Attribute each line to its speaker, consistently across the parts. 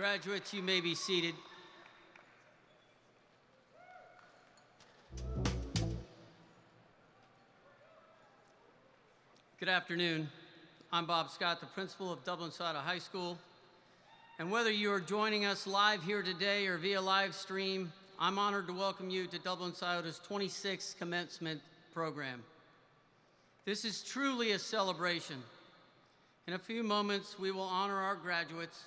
Speaker 1: Graduates, you may be seated. Good afternoon. I'm Bob Scott, the principal of Dublin Scioto High School. And whether you are joining us live here today or via live stream, I'm honored to welcome you to Dublin Scioto's 26th Commencement program. This is truly a celebration. In a few moments, we will honor our graduates.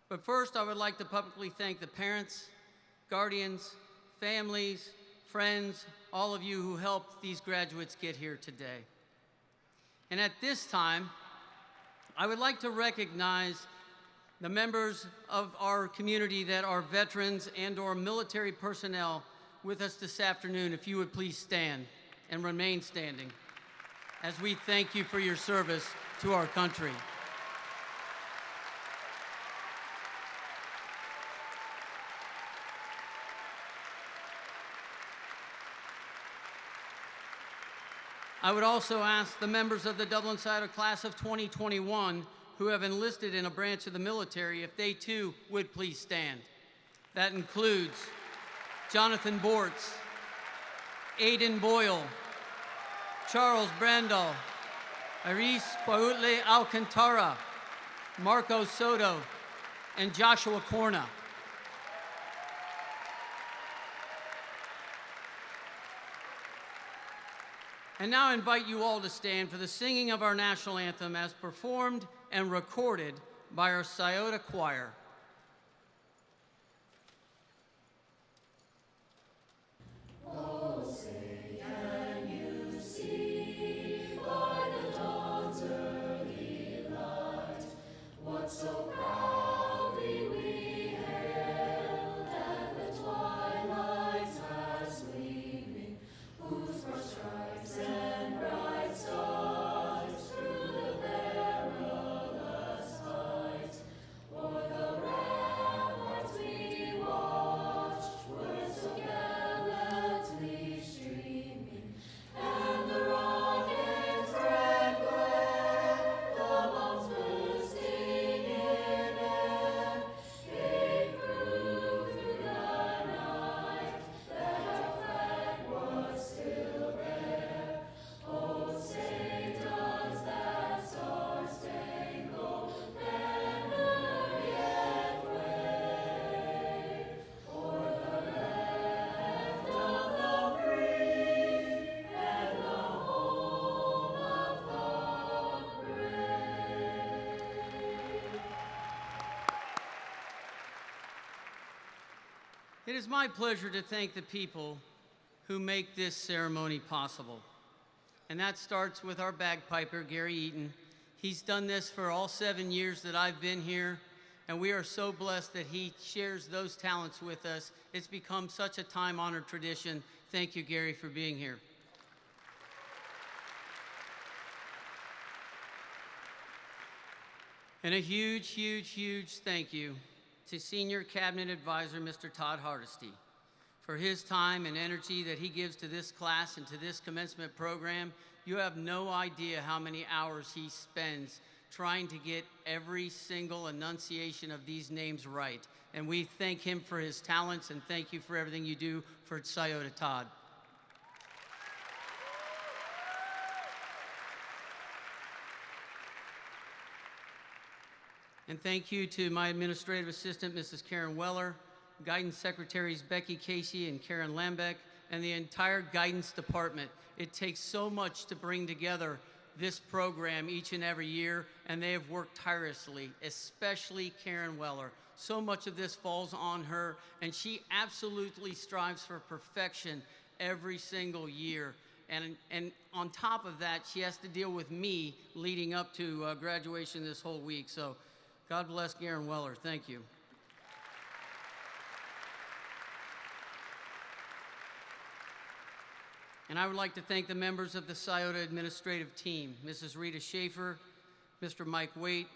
Speaker 1: But first, I would like to publicly thank the parents, guardians, families, friends, all of you who helped these graduates get here today. And at this time, I would like to recognize the members of our community that are veterans and/or military personnel with us this afternoon. If you would please stand and remain standing as we thank you for your service to our country. I would also ask the members of the Dublin Scioto class of 2021 who have enlisted in a branch of the military if they too would please stand. That includes Jonathan Bortz, Aidan Boyle, Charles Brandel, Iris Pautle Alcantara, Marco Soto, and Joshua Corna. And now I invite you all to stand for the singing of our national anthem as performed and recorded by our Scioto choir.
Speaker 2: Oh, say, can you see by the dawn's early light what so proudly we hailed at the twilight's last gleaming, whose broad stripes and bright stars through the perilous height o'er the ramparts we watched were so gallantly streaming, and the rocket's red glare, the bombs bursting in air, gave proof through the night that our flag was still there. Oh, say does that star-spangled banner yet wave o'er the land of the free and the home of the brave?
Speaker 1: It is my pleasure to thank the people who make this ceremony possible. And that starts with our bagpiper, Gary Eaton. He's done this for all 7 years that I've been here, and we are so blessed that he shares those talents with us. It's become such a time-honored tradition. Thank you, Gary, for being here. And a huge, huge, huge thank you to Senior Cabinet Advisor, Mr. Todd Hardesty, for his time and energy that he gives to this class and to this commencement program. You have no idea how many hours he spends trying to get every single enunciation of these names right. And we thank him for his talents and thank you for everything you do for Scioto, Todd. And thank you to my administrative assistant, Mrs. Karen Weller, guidance secretaries Becky Casey and Karen Lambeck, and the entire guidance department. It takes so much to bring together this program each and every year, and they have worked tirelessly, especially Karen Weller. So much of this falls on her, and she absolutely strives for perfection every single year. And on top of that, she has to deal with me leading up to graduation this whole week. So God bless Karen Weller. Thank you. And I would like to thank the members of the Scioto administrative team, Mrs. Rita Schaefer, Mr. Mike Waite,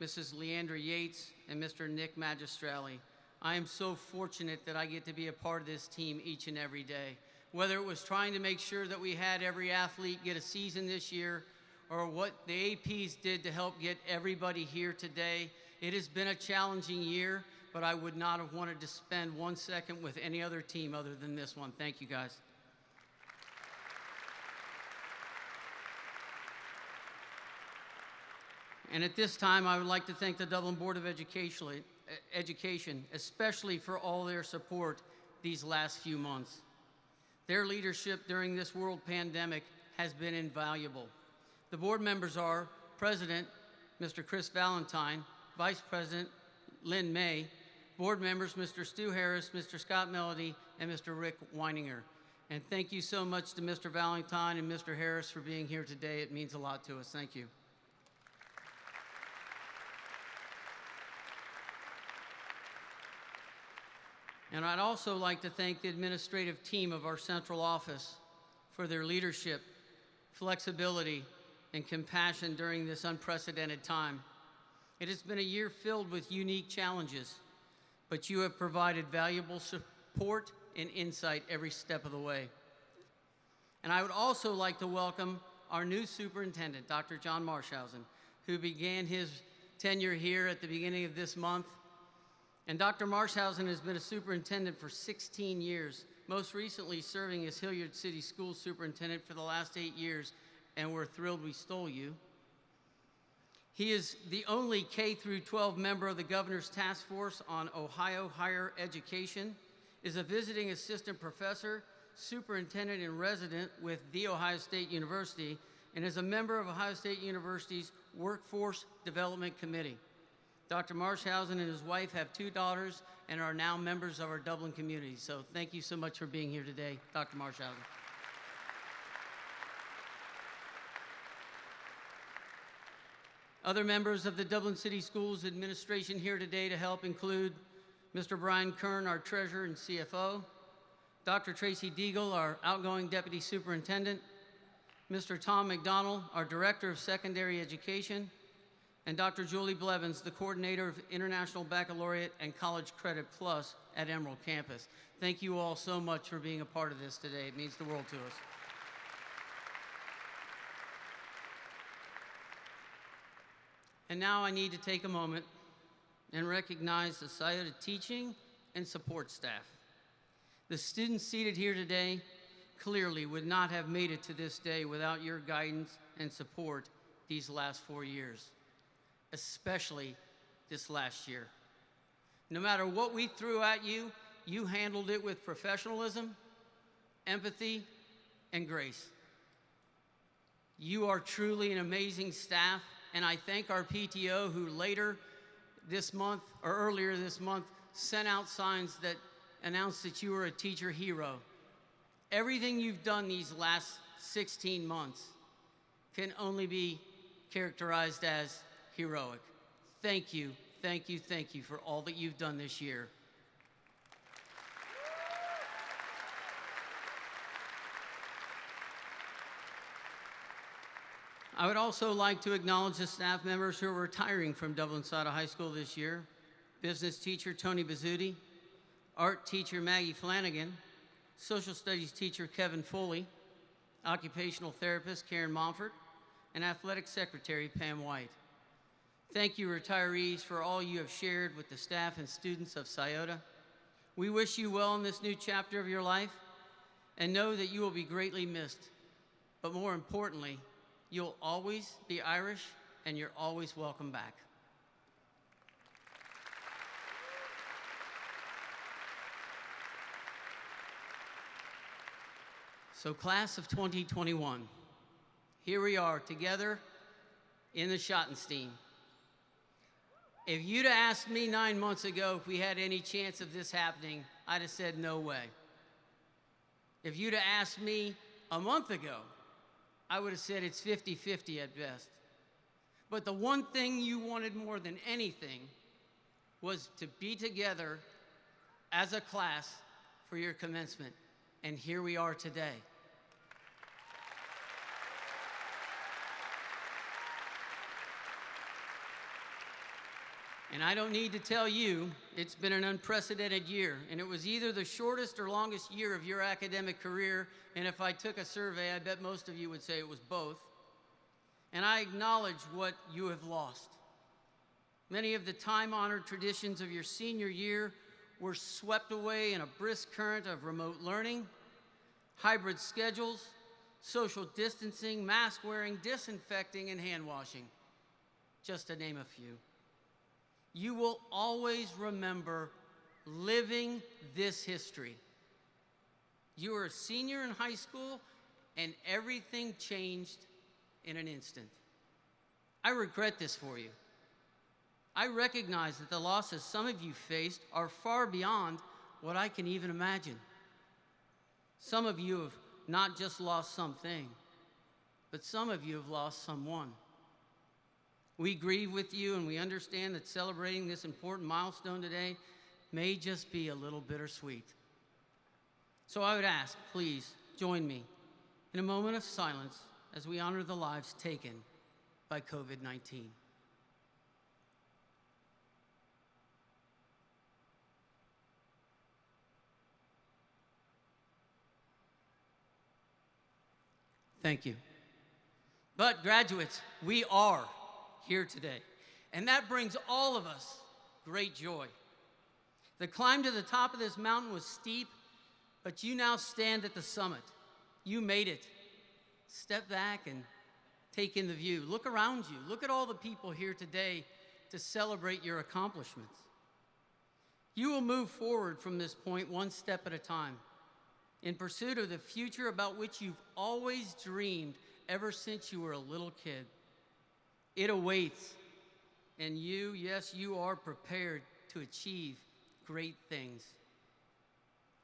Speaker 1: Mrs. Leandra Yates, and Mr. Nick Magistrelli. I am so fortunate that I get to be a part of this team each and every day. Whether it was trying to make sure that we had every athlete get a season this year, or what the APs did to help get everybody here today, It has been a challenging year, but I would not have wanted to spend 1 second with any other team other than this one. Thank you, guys. And at this time, I would like to thank the Dublin Board of Education, especially for all their support these last few months. Their leadership during this world pandemic has been invaluable. The board members are President, Mr. Chris Valentine, Vice President, Lynn May, board members, Mr. Stu Harris, Mr. Scott Melody, and Mr. Rick Weininger. And thank you so much to Mr. Valentine and Mr. Harris for being here today. It means a lot to us. Thank you. And I'd also like to thank the administrative team of our central office for their leadership, flexibility, and compassion during this unprecedented time. It has been a year filled with unique challenges, but you have provided valuable support and insight every step of the way. And I would also like to welcome our new superintendent, Dr. John Marshausen, who began his tenure here at the beginning of this month. And Dr. Marshausen has been a superintendent for 16 years, most recently serving as Hilliard City School Superintendent for the last 8 years, and we're thrilled we stole you. He is the only K-12 member of the Governor's Task Force on Ohio Higher Education, is a visiting assistant professor, superintendent in resident with The Ohio State University, and is a member of Ohio State University's Workforce Development Committee. Dr. Marshausen and his wife have 2 daughters and are now members of our Dublin community. So thank you so much for being here today, Dr. Marshausen. Other members of the Dublin City Schools administration here today to help include Mr. Brian Kern, our treasurer and CFO, Dr. Tracy Deagle, our outgoing deputy superintendent, Mr. Tom McDonald, our director of secondary education, and Dr. Julie Blevins, the coordinator of International Baccalaureate and College Credit Plus at Emerald Campus. Thank you all so much for being a part of this today. It means the world to us. And now I need to take a moment and recognize the Scioto teaching and support staff. The students seated here today clearly would not have made it to this day without your guidance and support these last 4 years, especially this last year. No matter what we threw at you, you handled it with professionalism, empathy, and grace. You are truly an amazing staff, and I thank our PTO who later this month, or earlier this month, sent out signs that announced that you were a teacher hero. Everything you've done these last 16 months can only be characterized as heroic. Thank you, thank you, thank you for all that you've done this year. I would also like to acknowledge the staff members who are retiring from Dublin Scioto High School this year. Business teacher Tony Bizzuti, art teacher Maggie Flanagan, social studies teacher Kevin Foley, occupational therapist Karen Momford, and athletic secretary Pam White. Thank you, retirees, for all you have shared with the staff and students of Scioto. We wish you well in this new chapter of your life and know that you will be greatly missed. But more importantly, you'll always be Irish and you're always welcome back. So class of 2021, here we are together in the Schottenstein. If you'd have asked me 9 months ago if we had any chance of this happening, I'd have said no way. If you'd have asked me a month ago, I would have said it's 50-50 at best. But the one thing you wanted more than anything was to be together as a class for your commencement. And here we are today. And I don't need to tell you, it's been an unprecedented year, and it was either the shortest or longest year of your academic career, and if I took a survey, I bet most of you would say it was both. And I acknowledge what you have lost. Many of the time-honored traditions of your senior year were swept away in a brisk current of remote learning, hybrid schedules, social distancing, mask wearing, disinfecting, and hand washing, just to name a few. You will always remember living this history. You were a senior in high school, and everything changed in an instant. I regret this for you. I recognize that the losses some of you faced are far beyond what I can even imagine. Some of you have not just lost something, but some of you have lost someone. We grieve with you, and we understand that celebrating this important milestone today may just be a little bittersweet. So I would ask, please join me in a moment of silence as we honor the lives taken by COVID-19. Thank you. But graduates, we are here today, and that brings all of us great joy. The climb to the top of this mountain was steep, but you now stand at the summit. You made it. Step back and take in the view. Look around you. Look at all the people here today to celebrate your accomplishments. You will move forward from this point one step at a time, in pursuit of the future about which you've always dreamed ever since you were a little kid. It awaits, and you, yes, you are prepared to achieve great things.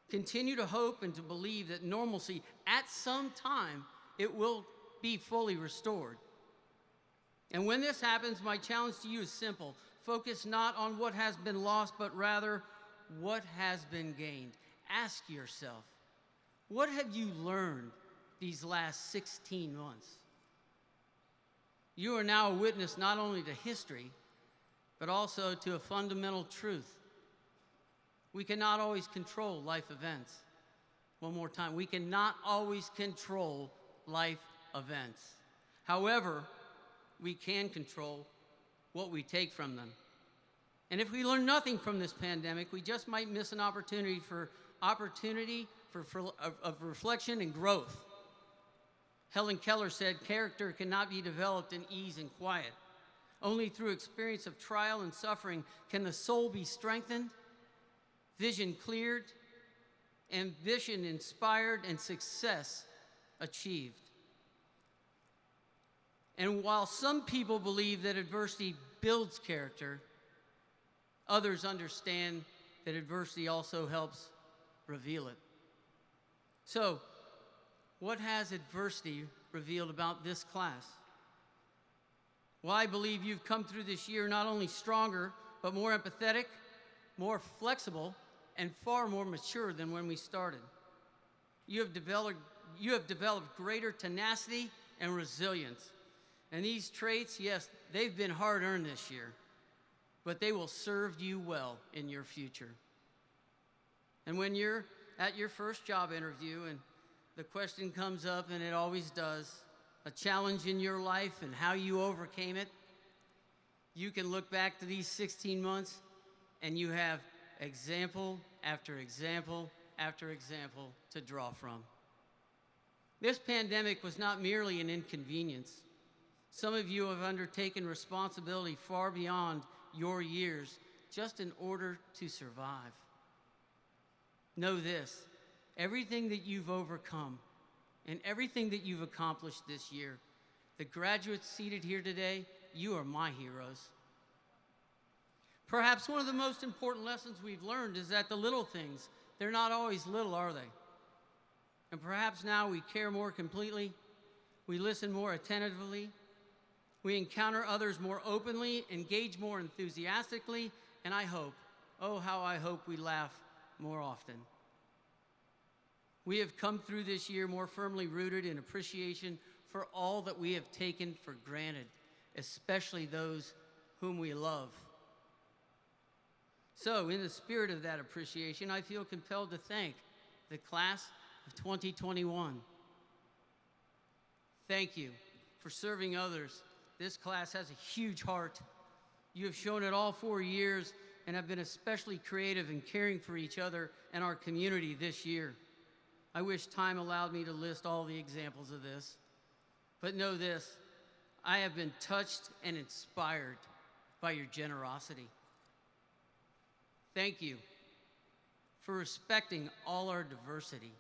Speaker 1: Continue to hope and to believe that normalcy, at some time, it will be fully restored. And when this happens, my challenge to you is simple. Focus not on what has been lost, but rather what has been gained. Ask yourself, what have you learned these last 16 months? You are now a witness not only to history, but also to a fundamental truth. We cannot always control life events. One more time, we cannot always control life events. However, we can control what we take from them. And if we learn nothing from this pandemic, we just might miss an opportunity of reflection and growth. Helen Keller said, "Character cannot be developed in ease and quiet. Only through experience of trial and suffering can the soul be strengthened, vision cleared, ambition inspired, and success achieved." And while some people believe that adversity builds character, others understand that adversity also helps reveal it. So, what has adversity revealed about this class? Well, I believe you've come through this year not only stronger, but more empathetic, more flexible, and far more mature than when we started. You have developed greater tenacity and resilience. And these traits, yes, they've been hard-earned this year, but they will serve you well in your future. And when you're at your first job interview and the question comes up, and it always does, a challenge in your life and how you overcame it, you can look back to these 16 months and you have example after example after example to draw from. This pandemic was not merely an inconvenience. Some of you have undertaken responsibility far beyond your years just in order to survive. Know this, everything that you've overcome and everything that you've accomplished this year, the graduates seated here today, you are my heroes. Perhaps one of the most important lessons we've learned is that the little things, they're not always little, are they? And perhaps now we care more completely, we listen more attentively, we encounter others more openly, engage more enthusiastically, and I hope, oh how I hope we laugh more often. We have come through this year more firmly rooted in appreciation for all that we have taken for granted, especially those whom we love. So, in the spirit of that appreciation, I feel compelled to thank the class of 2021. Thank you for serving others. This class has a huge heart, You have shown it all 4 years and have been especially creative in caring for each other and our community this year. I wish time allowed me to list all the examples of this, but know this, I have been touched and inspired by your generosity. Thank you for respecting all our diversity.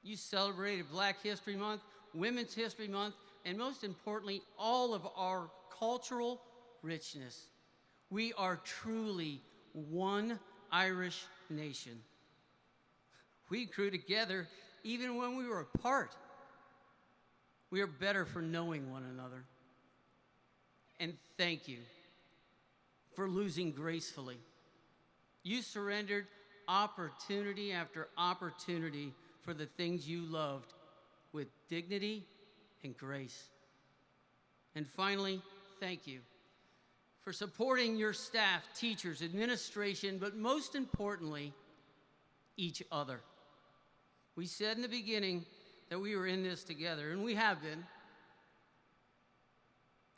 Speaker 1: You celebrated Black History Month, Women's History Month, and most importantly, all of our cultural richness. We are truly one Irish nation. We grew together even when we were apart. We are better for knowing one another. And thank you for losing gracefully. You surrendered opportunity after opportunity for the things you loved with dignity and grace. And finally, thank you for supporting your staff, teachers, administration, but most importantly, each other. We said in the beginning that we were in this together, and we have been.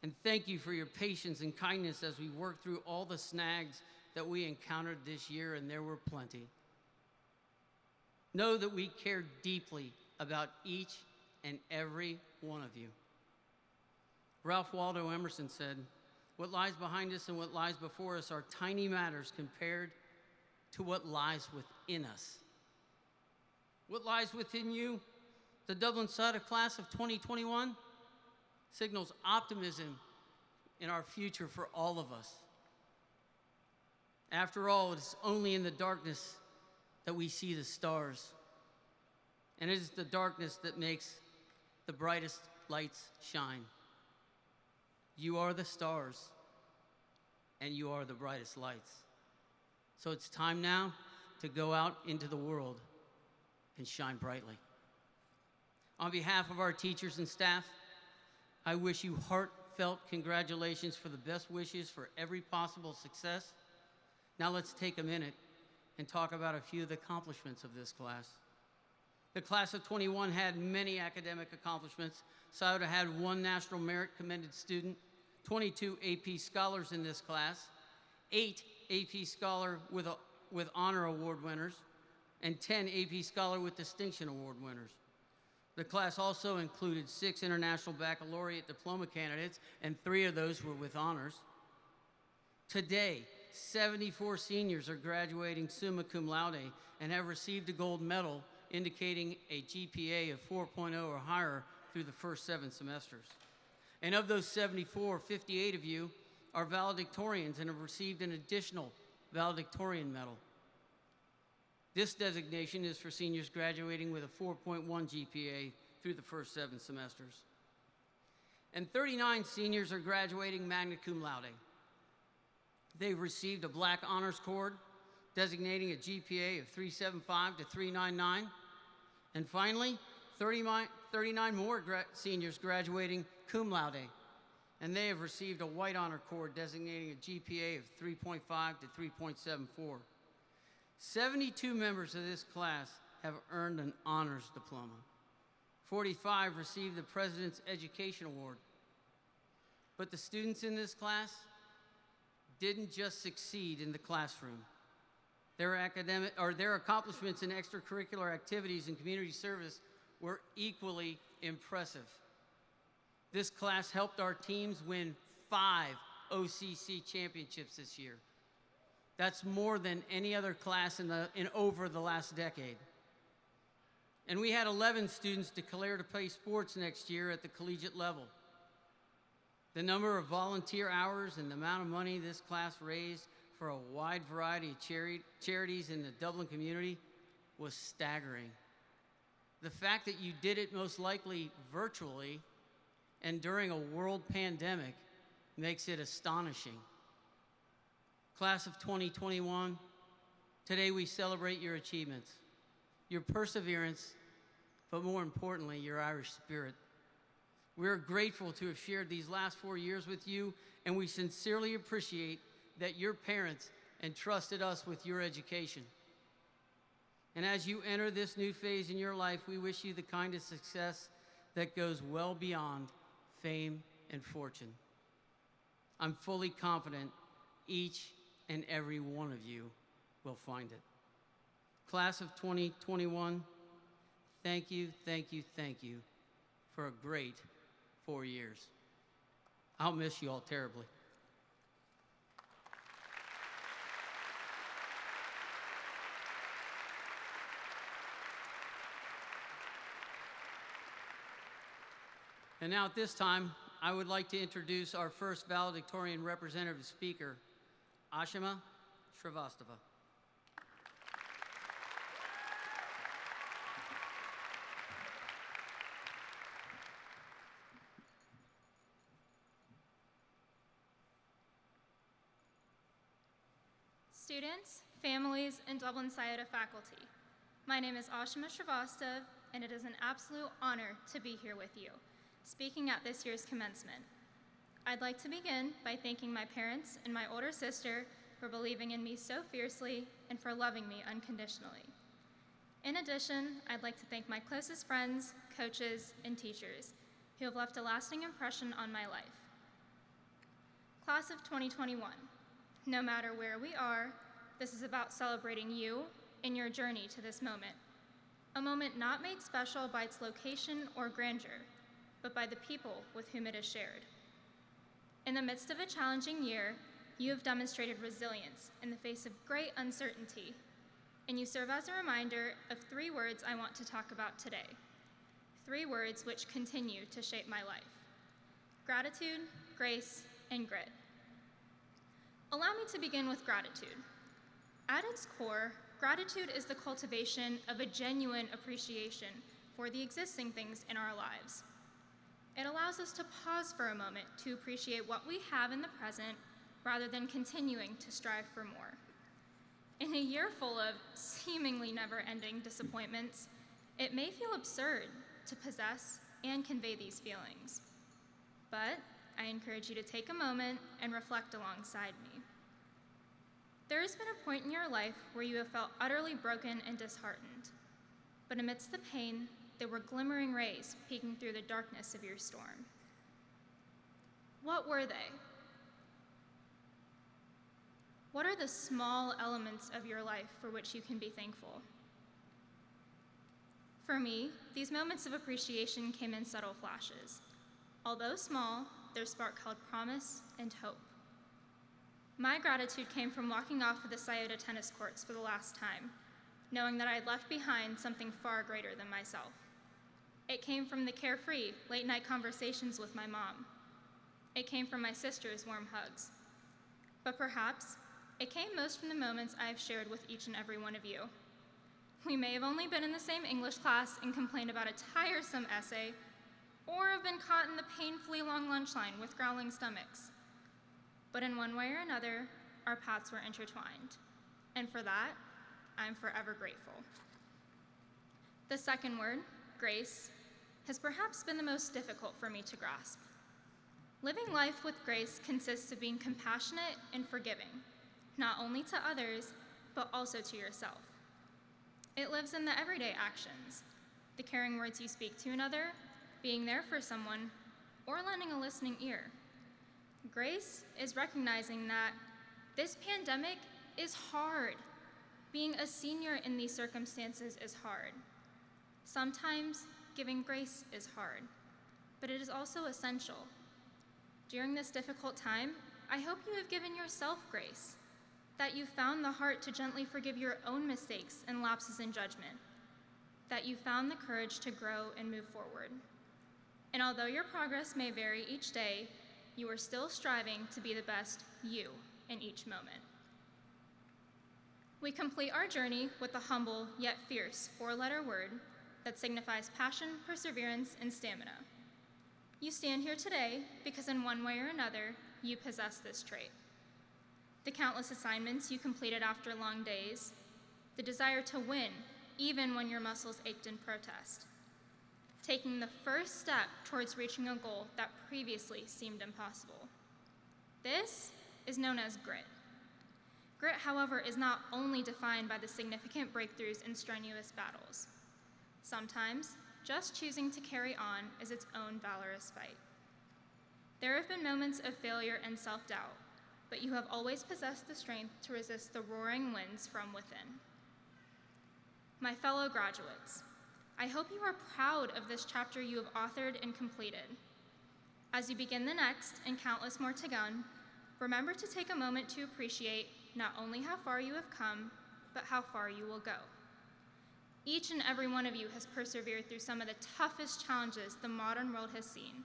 Speaker 1: And thank you for your patience and kindness as we worked through all the snags that we encountered this year, and there were plenty. Know that we care deeply about each and every one of you. Ralph Waldo Emerson said, "What lies behind us and what lies before us are tiny matters compared to what lies within us." What lies within you, the Dublin Scioto class of 2021, signals optimism in our future for all of us. After all, it is only in the darkness that we see the stars. And it is the darkness that makes the brightest lights shine. You are the stars, and you are the brightest lights. So it's time now to go out into the world and shine brightly. On behalf of our teachers and staff, I wish you heartfelt congratulations for the best wishes for every possible success. Now let's take a minute and talk about a few of the accomplishments of this class. The class of 21 had many academic accomplishments. Scioto had 1 National Merit Commended student, 22 AP Scholars in this class, 8 AP Scholar with Honor Award winners, and 10 AP Scholar with Distinction Award winners. The class also included 6 International Baccalaureate Diploma candidates, and 3 of those were with honors. Today, 74 seniors are graduating summa cum laude and have received a gold medal indicating a GPA of 4.0 or higher through the first 7 semesters. And of those 74, 58 of you are valedictorians and have received an additional valedictorian medal. This designation is for seniors graduating with a 4.1 GPA through the first 7 semesters. And 39 seniors are graduating magna cum laude. They've received a Black Honors Cord designating a GPA of 375 to 399. And finally, 39 more seniors graduating cum laude, and they have received a White Honor Cord designating a GPA of 3.5 to 3.74. 72 members of this class have earned an honors diploma. 45 received the President's Education Award. But the students in this class didn't just succeed in the classroom. Their accomplishments in extracurricular activities and community service were equally impressive. This class helped our teams win 5 OCC championships this year. That's more than any other class in over the last decade. And we had 11 students declare to play sports next year at the collegiate level. The number of volunteer hours and the amount of money this class raised for a wide variety of charities in the Dublin community was staggering. The fact that you did it most likely virtually and during a world pandemic makes it astonishing. Class of 2021, today we celebrate your achievements, your perseverance, but more importantly, your Irish spirit. We're grateful to have shared these last 4 years with you, and we sincerely appreciate that your parents entrusted us with your education. And as you enter this new phase in your life, we wish you the kind of success that goes well beyond fame and fortune. I'm fully confident Each and every one of you will find it. Class of 2021, thank you, thank you, thank you for a great 4 years. I'll miss you all terribly. And now at this time, I would like to introduce our first valedictorian representative speaker, Ashima Shrivastava.
Speaker 3: Students, families, and Dublin Scioto faculty, my name is Ashima Shrivastava, and it is an absolute honor to be here with you, speaking at this year's commencement. I'd like to begin by thanking my parents and my older sister for believing in me so fiercely and for loving me unconditionally. In addition, I'd like to thank my closest friends, coaches, and teachers who have left a lasting impression on my life. Class of 2021, no matter where we are, this is about celebrating you and your journey to this moment. A moment not made special by its location or grandeur, but by the people with whom it is shared. In the midst of a challenging year, you have demonstrated resilience in the face of great uncertainty, and you serve as a reminder of 3 words I want to talk about today. 3 words which continue to shape my life: gratitude, grace, and grit. Allow me to begin with gratitude. At its core, gratitude is the cultivation of a genuine appreciation for the existing things in our lives. It allows us to pause for a moment to appreciate what we have in the present rather than continuing to strive for more. In a year full of seemingly never-ending disappointments, it may feel absurd to possess and convey these feelings. But I encourage you to take a moment and reflect alongside me. There has been a point in your life where you have felt utterly broken and disheartened, but amidst the pain, there were glimmering rays peeking through the darkness of your storm. What were they? What are the small elements of your life for which you can be thankful? For me, these moments of appreciation came in subtle flashes. Although small, their spark held promise and hope. My gratitude came from walking off of the Scioto tennis courts for the last time, knowing that I had left behind something far greater than myself. It came from the carefree, late-night conversations with my mom. It came from my sister's warm hugs. But perhaps, it came most from the moments I have shared with each and every one of you. We may have only been in the same English class and complained about a tiresome essay, or have been caught in the painfully long lunch line with growling stomachs. But in one way or another, our paths were intertwined. And for that, I'm forever grateful. The second word, grace, has perhaps been the most difficult for me to grasp. Living life with grace consists of being compassionate and forgiving, not only to others, but also to yourself. It lives in the everyday actions, the caring words you speak to another, being there for someone, or lending a listening ear. Grace is recognizing that this pandemic is hard. Being a senior in these circumstances is hard. Sometimes giving grace is hard, but it is also essential. During this difficult time, I hope you have given yourself grace, that you found the heart to gently forgive your own mistakes and lapses in judgment, that you found the courage to grow and move forward. And although your progress may vary each day, you are still striving to be the best you in each moment. We complete our journey with the humble yet fierce 4-letter word that signifies passion, perseverance, and stamina. You stand here today because in one way or another, you possess this trait. The countless assignments you completed after long days, the desire to win even when your muscles ached in protest, taking the first step towards reaching a goal that previously seemed impossible. This is known as grit. Grit, however, is not only defined by the significant breakthroughs in strenuous battles. Sometimes, just choosing to carry on is its own valorous fight. There have been moments of failure and self-doubt, but you have always possessed the strength to resist the roaring winds from within. My fellow graduates, I hope you are proud of this chapter you have authored and completed. As you begin the next and countless more to come, remember to take a moment to appreciate not only how far you have come, but how far you will go. Each and every one of you has persevered through some of the toughest challenges the modern world has seen,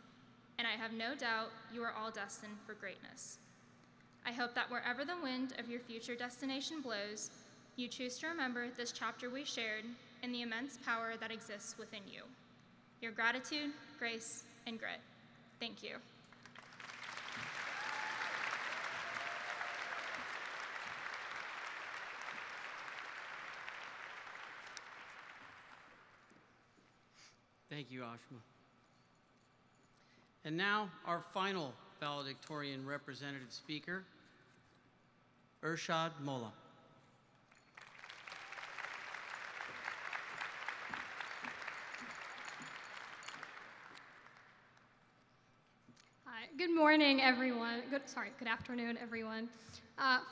Speaker 3: and I have no doubt you are all destined for greatness. I hope that wherever the wind of your future destination blows, you choose to remember this chapter we shared and the immense power that exists within you. Your gratitude, grace, and grit. Thank you.
Speaker 1: Thank you, Ashma. And now, our final valedictorian representative speaker, Irshad Molla.
Speaker 4: Hi, good morning, everyone. Good afternoon, everyone.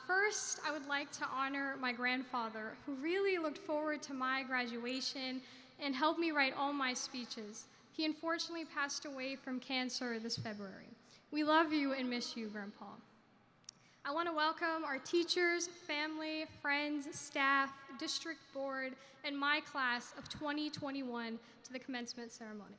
Speaker 4: First, I would like to honor my grandfather, who really looked forward to my graduation and helped me write all my speeches. He unfortunately passed away from cancer this February. We love you and miss you, Grandpa. I want to welcome our teachers, family, friends, staff, district board, and my class of 2021 to the commencement ceremony.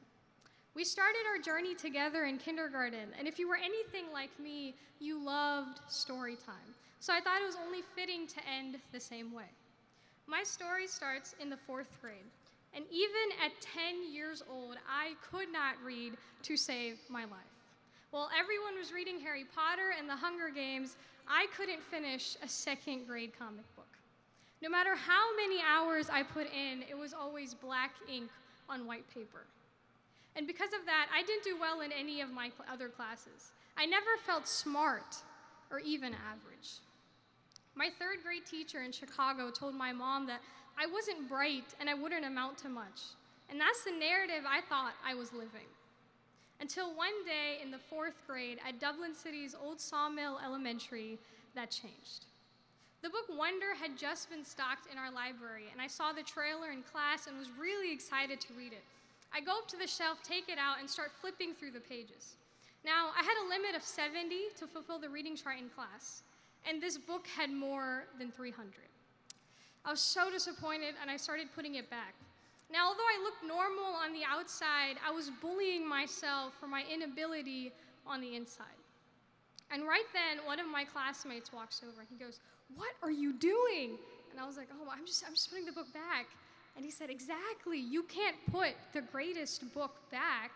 Speaker 4: We started our journey together in kindergarten, and if you were anything like me, you loved story time. So I thought it was only fitting to end the same way. My story starts in the 4th grade, and even at 10 years old, I could not read to save my life. While everyone was reading Harry Potter and the Hunger Games, I couldn't finish a 2nd grade comic book. No matter how many hours I put in, it was always black ink on white paper. And because of that, I didn't do well in any of my other classes. I never felt smart or even average. My 3rd grade teacher in Chicago told my mom that I wasn't bright and I wouldn't amount to much. And that's the narrative I thought I was living. Until one day in the 4th grade at Dublin City's Old Sawmill Elementary, that changed. The book Wonder had just been stocked in our library, and I saw the trailer in class and was really excited to read it. I go up to the shelf, take it out, and start flipping through the pages. Now, I had a limit of 70 to fulfill the reading chart in class, and this book had more than 300. I was so disappointed, and I started putting it back. Now, although I looked normal on the outside, I was bullying myself for my inability on the inside. And right then, one of my classmates walks over and he goes, "What are you doing?" And I was like, "Oh, I'm just putting the book back." And he said, "Exactly, you can't put the greatest book back."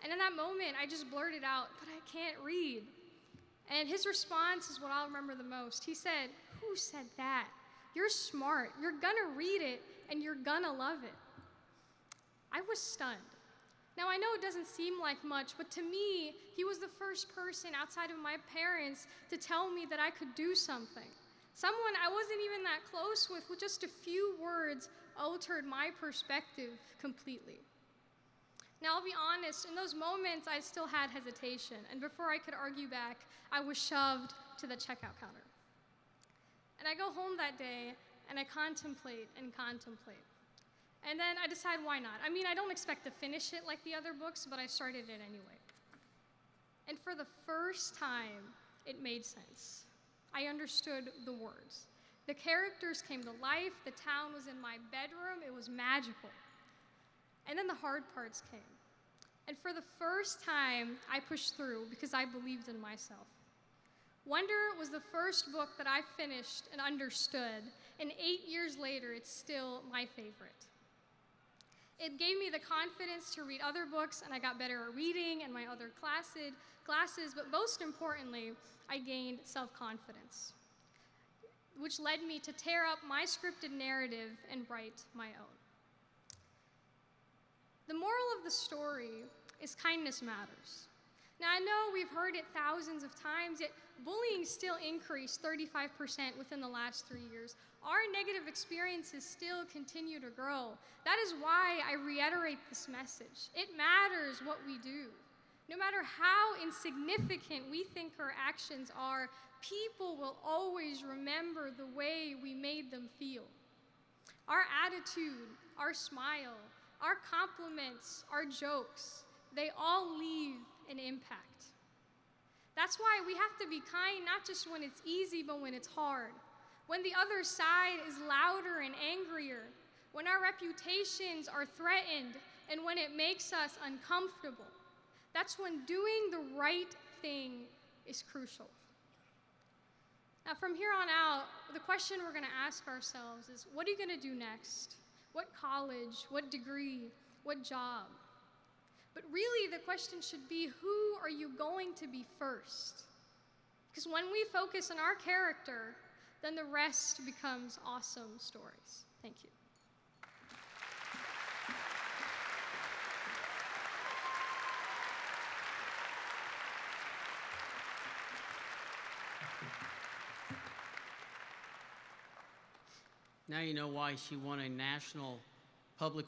Speaker 4: And in that moment, I just blurted out, "But I can't read." And his response is what I'll remember the most. He said, "Who said that? You're smart, you're gonna read it, and you're gonna love it." I was stunned. Now, I know it doesn't seem like much, but to me, he was the first person outside of my parents to tell me that I could do something. Someone I wasn't even that close with just a few words, altered my perspective completely. Now, I'll be honest, in those moments, I still had hesitation, and before I could argue back, I was shoved to the checkout counter. And I go home that day, and I contemplate and contemplate. And then I decide, why not? I mean, I don't expect to finish it like the other books, but I started it anyway. And for the first time, it made sense. I understood the words. The characters came to life, the town was in my bedroom, it was magical. And then the hard parts came. And for the first time, I pushed through because I believed in myself. Wonder was the first book that I finished and understood, and 8 years later, it's still my favorite. It gave me the confidence to read other books, and I got better at reading and my other classes, but most importantly, I gained self-confidence, which led me to tear up my scripted narrative and write my own. The moral of the story is kindness matters. Now, I know we've heard it thousands of times, yet bullying still increased 35% within the last 3 years. Our negative experiences still continue to grow. That is why I reiterate this message. It matters what we do. No matter how insignificant we think our actions are, people will always remember the way we made them feel. Our attitude, our smile, our compliments, our jokes, they all leave an impact. That's why we have to be kind, not just when it's easy, but when it's hard. When the other side is louder and angrier, when our reputations are threatened, and when it makes us uncomfortable. That's when doing the right thing is crucial. Now, from here on out, the question we're going to ask ourselves is, what are you going to do next? What college? What degree? What job? But really, the question should be, who are you going to be first? Because when we focus on our character, then the rest becomes awesome stories. Thank you.
Speaker 1: Now you know why she won a national public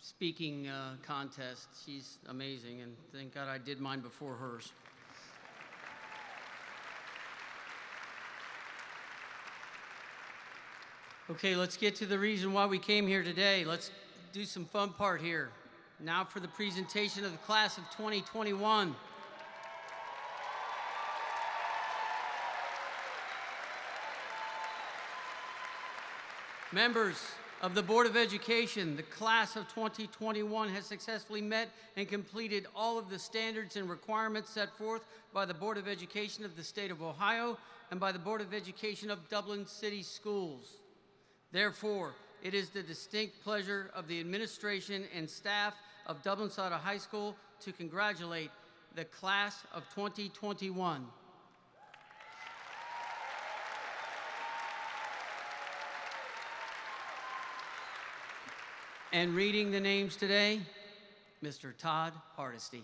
Speaker 1: speaking contest. She's amazing, and thank God I did mine before hers. Okay, let's get to the reason why we came here today. Let's do some fun part here. Now for the presentation of the class of 2021. Members of the Board of Education, the class of 2021 has successfully met and completed all of the standards and requirements set forth by the Board of Education of the State of Ohio and by the Board of Education of Dublin City Schools. Therefore, it is the distinct pleasure of the administration and staff of Dublin Scioto High School to congratulate the class of 2021. And reading the names today, Mr. Todd Hardesty.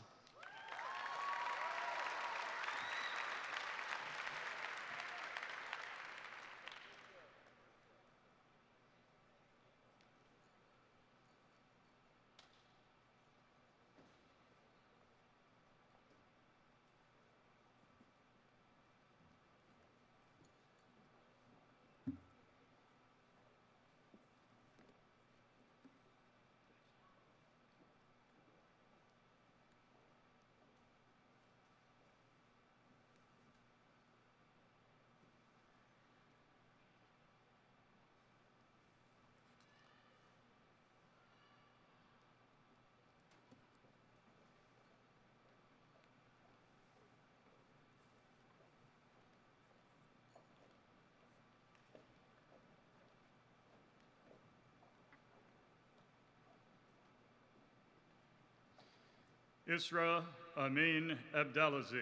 Speaker 5: Isra Amin Abdelaziz.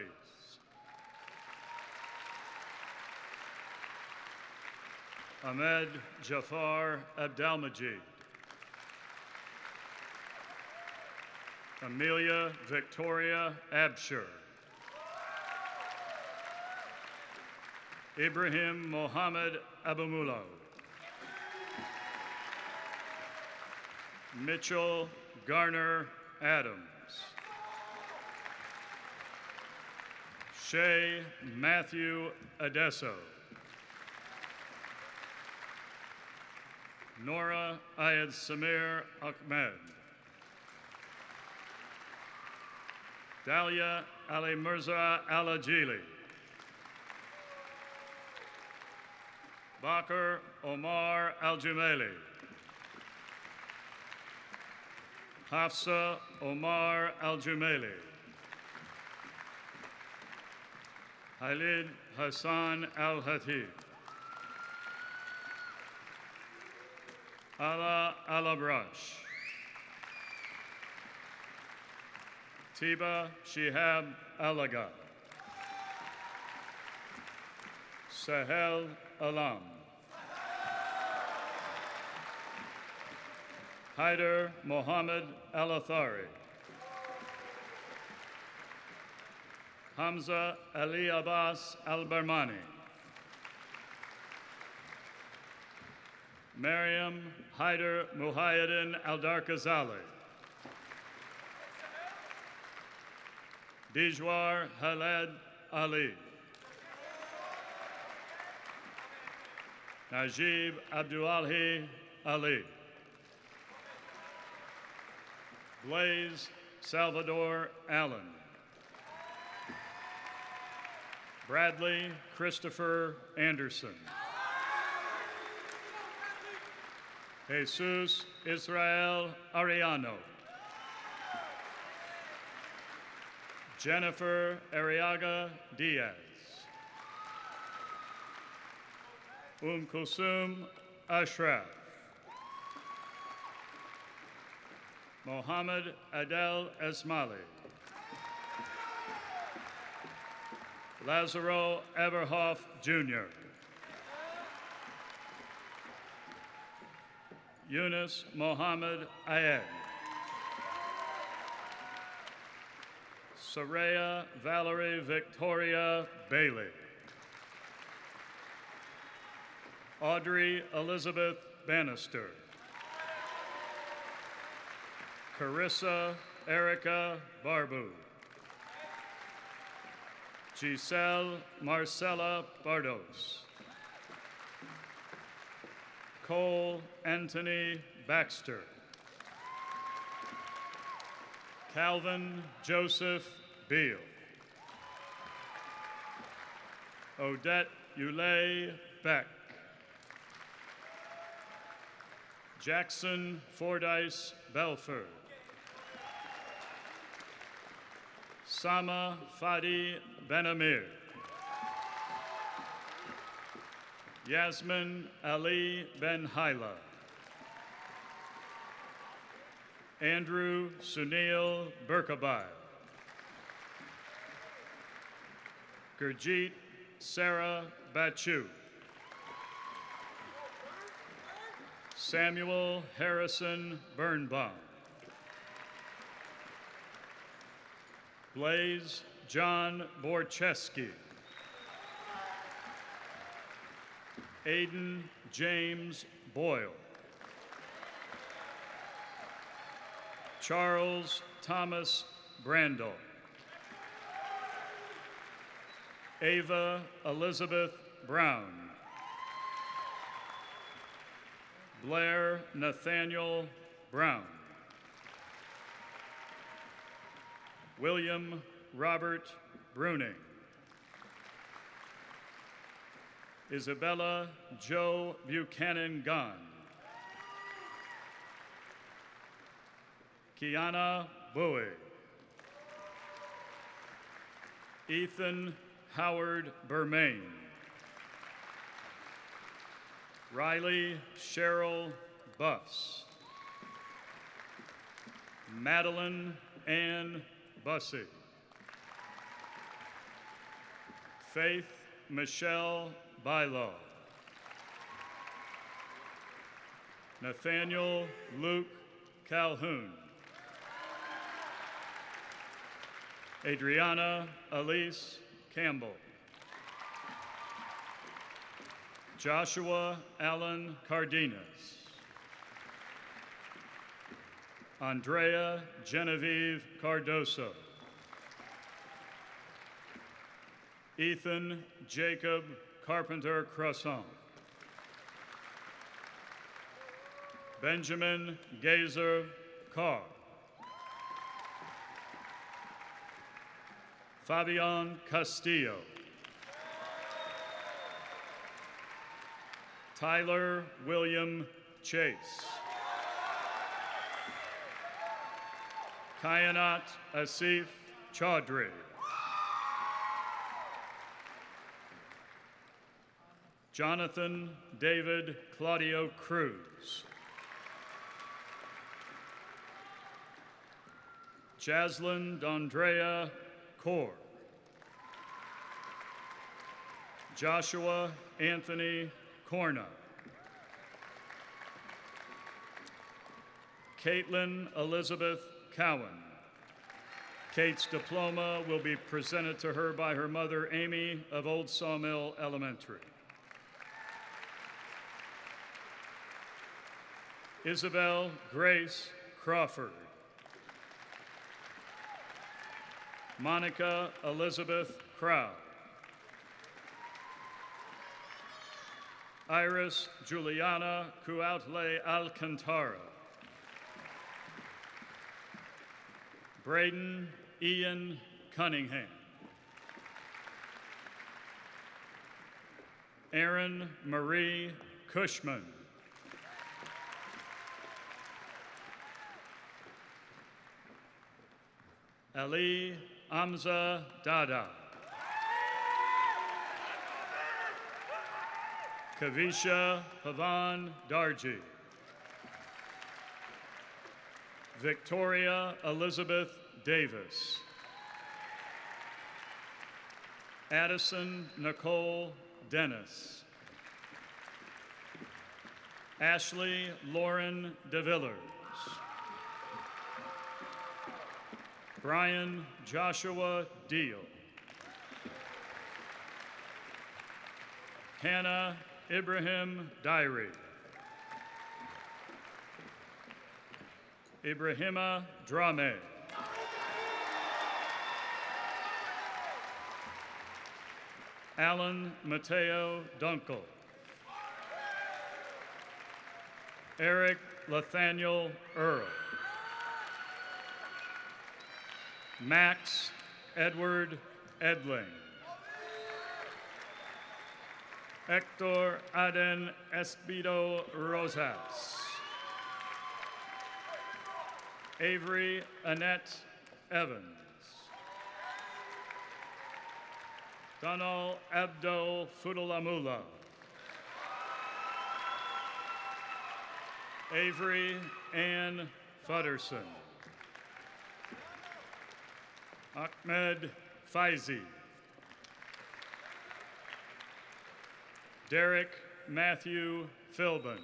Speaker 5: Ahmed Jafar Abdelmajid. Amelia Victoria Abshir. Ibrahim Mohammed Abumullo. Mitchell Garner Adams. Shay Matthew Adesso. Nora Ayed Samir Ahmed. Dalia Ali Mirza Al-Ajili. Bakr Omar Al-Jumaili. Hafsa Omar Al-Jumaili. Khalid Hassan Al-Hatib. Ala Alabrash. Tiba Shihab Alaga. Sahel Alam. Haider Mohammed Al-Athari. Hamza Ali Abbas Al-Barmani. Maryam Haider Muhayyadin Al-Darkazali. Dijwar Khaled Ali. Najib Abdullahi Ali. Blaze Salvador Allen. Bradley Christopher Anderson. Jesus Israel Ariano. Jennifer Arriaga Diaz. Kulsum Ashraf. Mohammed Adel Esmali. Lazaro Everhoff Jr. Yunus Mohammed Ayed. Soraya Valerie Victoria Bailey. Audrey Elizabeth Bannister. Carissa Erica Barbu. Giselle Marcella Bardos. Cole Anthony Baxter. Calvin Joseph Beal. Odette Eulay Beck. Jackson Fordyce Belford. Sama Fadi Benamir. Yasmin Ali Ben Haila. Andrew Sunil Burkabai. Gurjeet Sarah Bachu. Samuel Harrison Birnbaum. Blaze John Borcheski. Aiden James Boyle. Charles Thomas Brandel. Ava Elizabeth Brown. Blair Nathaniel Brown. William Robert Bruning. Isabella Jo Buchanan Gunn. Kiana Bowie. Ethan Howard Bermain. Riley Cheryl Buss. Madeline Ann Bussey. Faith Michelle Bilo. Nathaniel Luke Calhoun. Adriana Elise Campbell. Joshua Allen Cardenas. Andrea Genevieve Cardoso. Ethan Jacob Carpenter Crosson. Benjamin Gazer Carr. Fabian Castillo. Tyler William Chase. Kayanat Asif Chaudhry. Jonathan David Claudio Cruz. Jaslyn Dondrea Core. Joshua Anthony Corna. Caitlin Elizabeth Cowan. Kate's diploma will be presented to her by her mother, Amy, of Old Sawmill Elementary. Isabel Grace Crawford. Monica Elizabeth Crow. Iris Juliana Cuautle Alcantara. Braden Ian Cunningham. Erin Marie Cushman. Ali Amza Dada. Kavisha Pavan Darji. Victoria Elizabeth Davis. Addison Nicole Dennis. Ashley Lauren DeVillers. Brian Joshua Deal. Hannah Ibrahim Diary. Ibrahima Drame. Alan Mateo Dunkel. Eric Nathaniel Earl. Max Edward Edling. Hector Aden Espido Rosas. Avery Annette Evans. Donald Abdul Fudulamula. Avery Ann Futterson. Ahmed Faizi. Derek Matthew Philbin.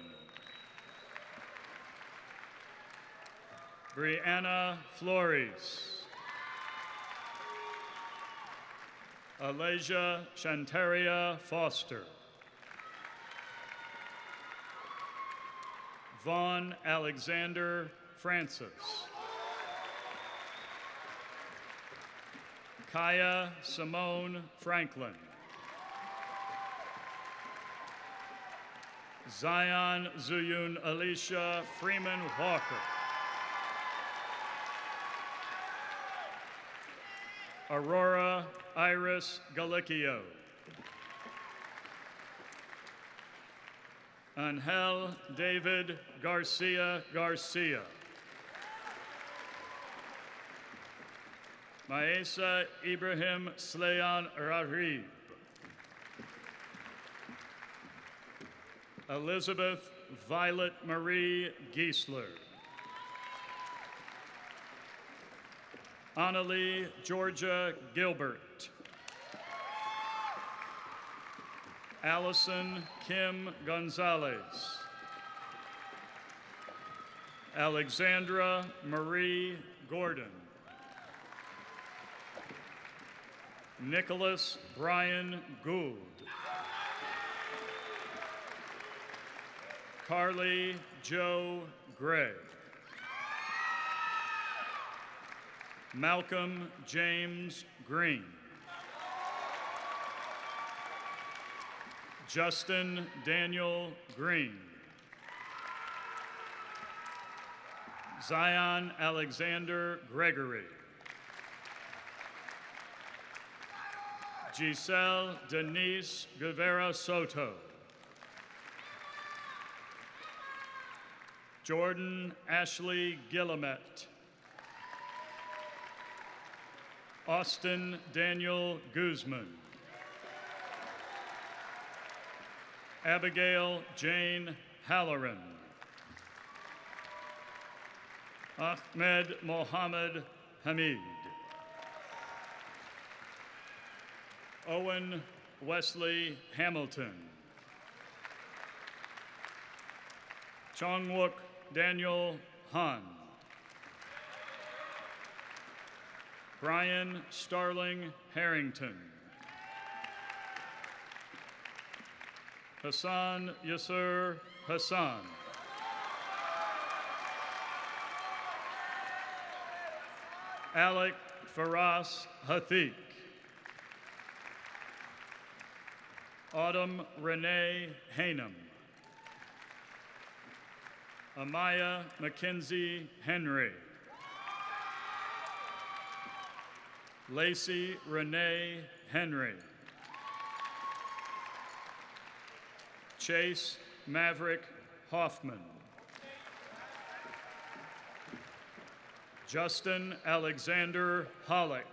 Speaker 5: Brianna Flores. Alasia Shantaria Foster. Vaughn Alexander Francis. Kaya Simone Franklin. Zion Zuyun Alicia Freeman Walker. Aurora Iris Galicchio. Angel David Garcia Garcia. Maesa Ibrahim Slayan Rahib. Elizabeth Violet Marie Giesler. Annalie Georgia Gilbert. Allison Kim Gonzalez. Alexandra Marie Gordon. Nicholas Brian Gould. Carly Joe Gray. Malcolm James Green. Justin Daniel Green. Zion Alexander Gregory. Giselle Denise Guevara Soto. Jordan Ashley Guillemette. Austin Daniel Guzman. Abigail Jane Halloran. Ahmed Mohammed Hamid. Owen Wesley Hamilton. Chongwook Daniel Han. Brian Starling Harrington. Hassan Yasser Hassan. Alec Faraz Hathik. Autumn Renee Hainum. Amaya Mackenzie Henry. Lacey Renee Henry. Chase Maverick Hoffman. Justin Alexander Hollick.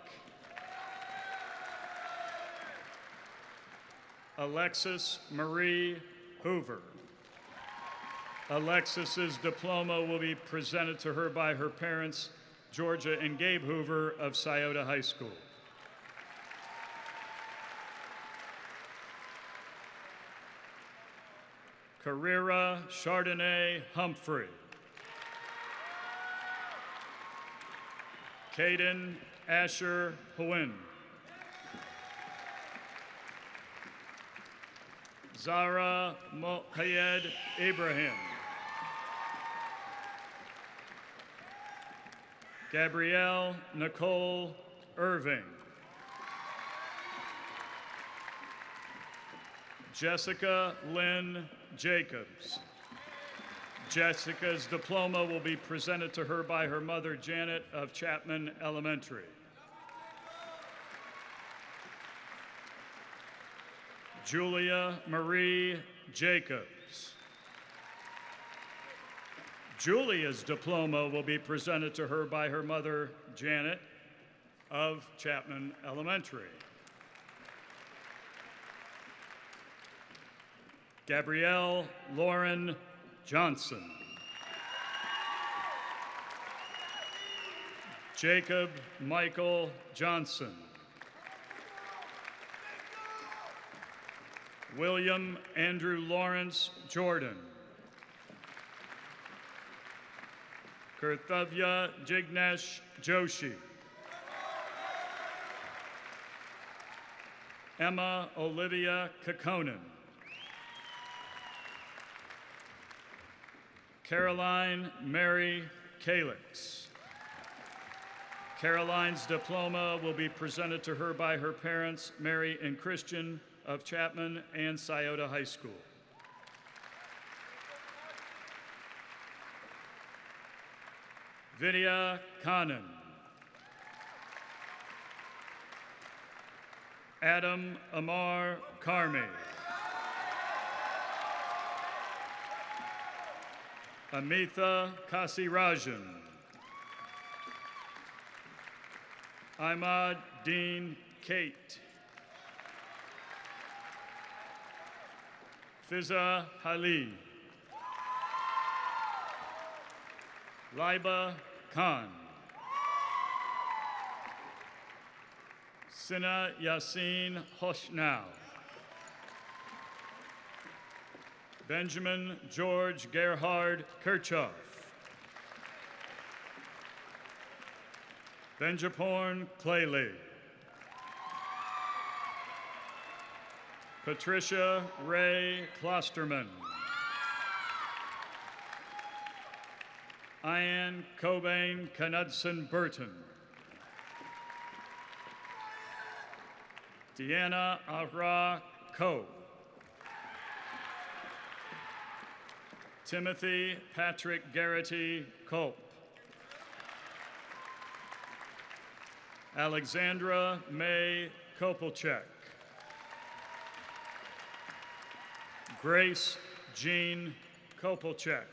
Speaker 5: Alexis Marie Hoover. Alexis's diploma will be presented to her by her parents, Georgia and Gabe Hoover of Scioto High School. Carrera Chardonnay Humphrey. Caden Asher Hwin. Zara Mohayed Ibrahim. Gabrielle Nicole Irving. Jessica Lynn Jacobs. Jessica's diploma will be presented to her by her mother, Janet, of Chapman Elementary. Julia Marie Jacobs. Julia's diploma will be presented to her by her mother, Janet, of Chapman Elementary. Gabrielle Lauren Johnson. Jacob Michael Johnson. William Andrew Lawrence Jordan. Karthavya Jignesh Joshi. Emma Olivia Kokkonen. Caroline Mary Kalix. Caroline's diploma will be presented to her by her parents, Mary and Christian of Chapman and Scioto High School. Vidya Kanan. Adam Amar Karmi. Amitha Kasirajan. Imad Dean Kate. Fiza Hali. Laiba Khan. Sina Yasin Hoshnow. Benjamin George Gerhard Kirchhoff. Benjaporn Clayley. Patricia Ray Klosterman. Ian Cobain Knudsen Burton. Deanna Ahra Coe. Timothy Patrick Garrity Culp. Alexandra May Kopelchek. Grace Jean Kopelchek.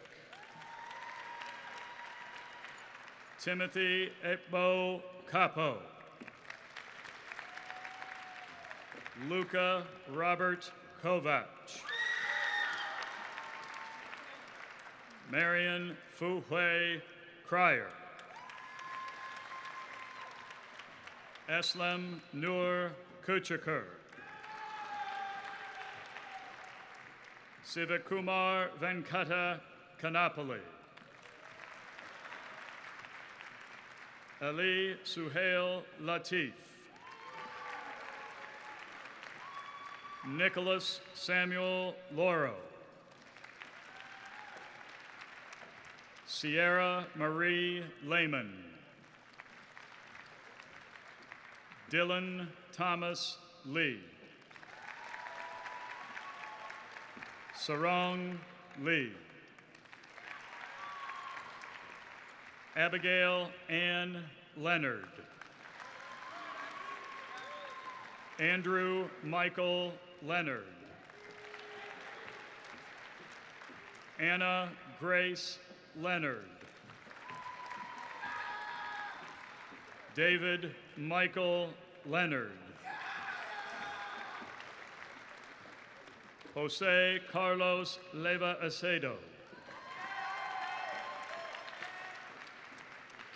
Speaker 5: Timothy Ekbo Capo. Luca Robert Kovac. Marion Fu Hui Cryer. Eslem Nur Kuchakur. Sivakumar Venkata Kanapali. Ali Suhail Latif. Nicholas Samuel Loro. Sierra Marie Lehman. Dylan Thomas Lee. Sarong Lee. Abigail Ann Leonard. Andrew Michael Leonard. Anna Grace Leonard. David Michael Leonard. Jose Carlos Leva Acedo.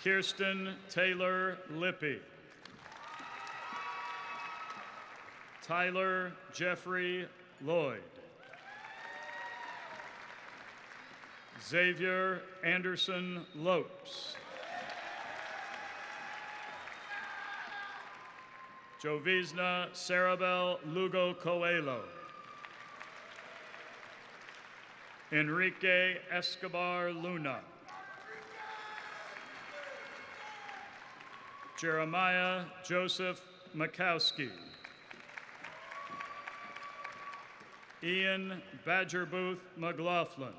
Speaker 5: Kirsten Taylor Lippy. Tyler Jeffrey Lloyd. Xavier Anderson Lopes. Jovizna Sarabel Lugo Coelho. Enrique Escobar Luna. Jeremiah Joseph Makowski. Ian Badgerbooth McLaughlin.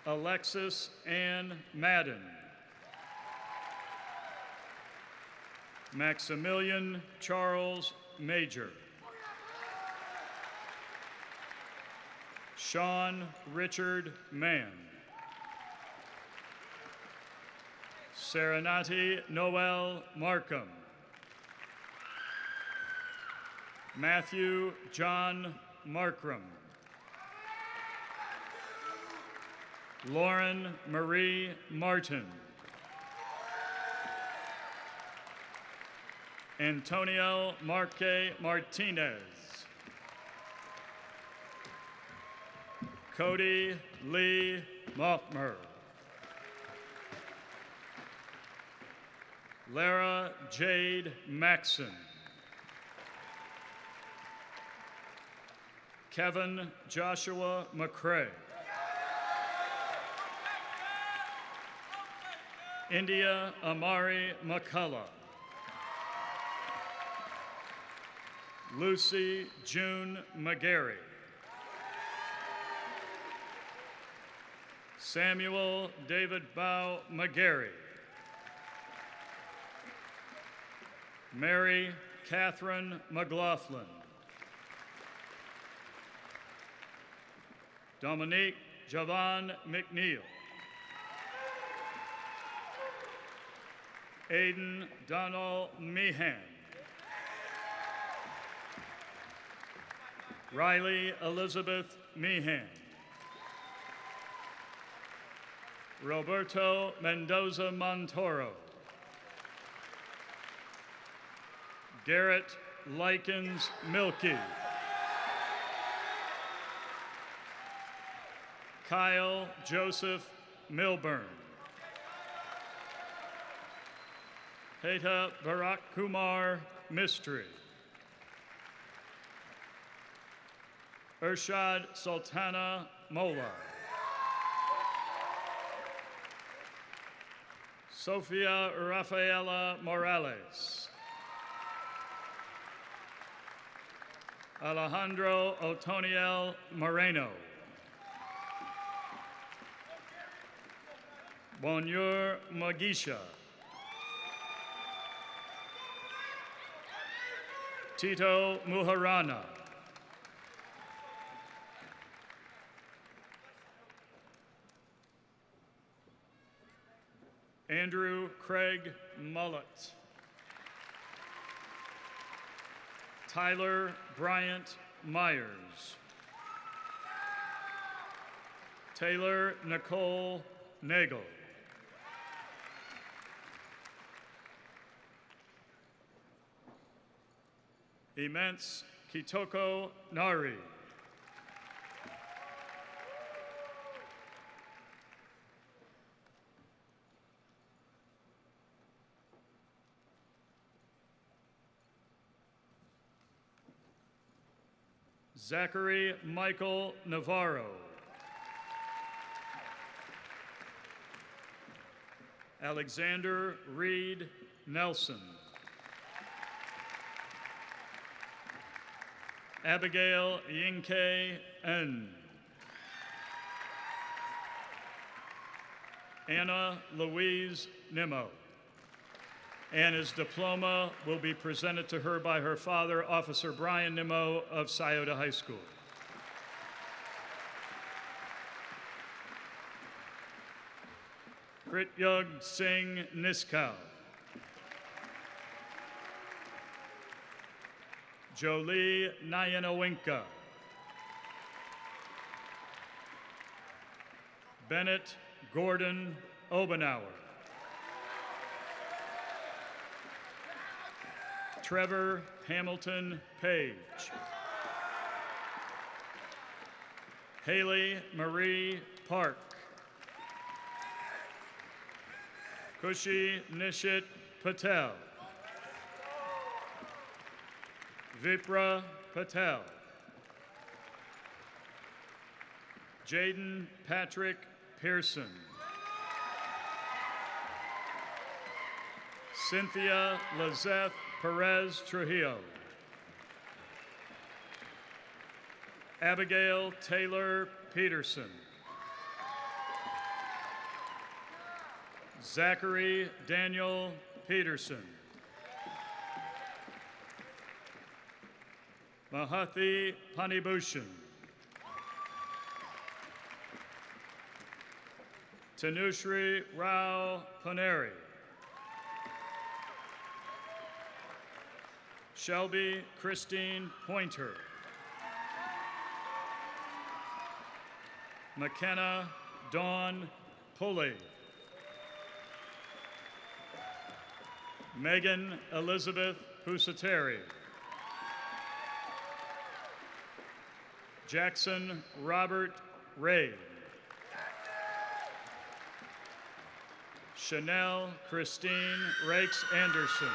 Speaker 5: Alexis Ann Madden. Maximilian Charles Major. Sean Richard Mann. Serenati Noel Markham. Matthew John Markram. Lauren Marie Martin. Antonio Marque Martinez. Cody Lee Moffmer. Lara Jade Maxson. Kevin Joshua McCrae. India Amari McCullough. Lucy June McGarry. Samuel David Bow McGarry. Mary Catherine McLaughlin. Dominique Javon McNeil. Aiden Donald Meehan. Riley Elizabeth Meehan. Roberto Mendoza Montoro. Garrett Likens Milkey. Kyle Joseph Milburn. Heta Bharat Kumar Mistry. Urshad Sultana Mola. Sofia Rafaela Morales. Alejandro Otoniel Moreno. Bonjour Magisha. Tito Muharana. Andrew Craig Mullett. Tyler Bryant Myers. Taylor Nicole Nagel. Immense Kitoko Nari. Zachary Michael Navarro. Alexander Reed Nelson. Abigail Yinke N. Anna Louise Nimmo. Anna's diploma will be presented to her by her father, Officer Brian Nimmo of Scioto High School. Krityug Singh Niskau. Jolie Nayanawinka. Bennett Gordon Obenauer. Trevor Hamilton Page. Haley Marie Park. Kushi Nishit Patel. Vipra Patel. Jaden Patrick Pearson. Cynthia Lizeth Perez Trujillo. Abigail Taylor Peterson. Zachary Daniel Peterson. Mahathi Panibhushan. Tanushri Rao Paneri. Shelby Christine Pointer. McKenna Dawn Pulley. Megan Elizabeth Pusateri. Jackson Robert Ray. Chanel Christine Rakes Anderson.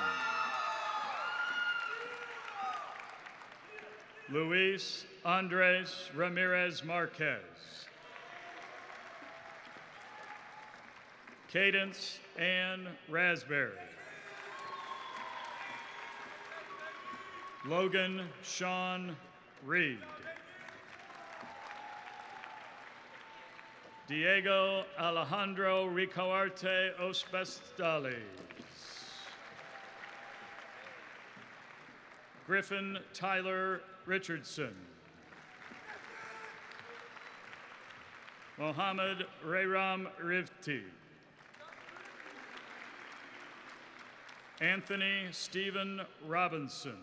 Speaker 5: Luis Andres Ramirez Marquez. Cadence Ann Raspberry. Logan Sean Reed. Diego Alejandro Ricoarte Ospestales. Griffin Tyler Richardson. Mohammed Rayram Rivti. Anthony Stephen Robinson.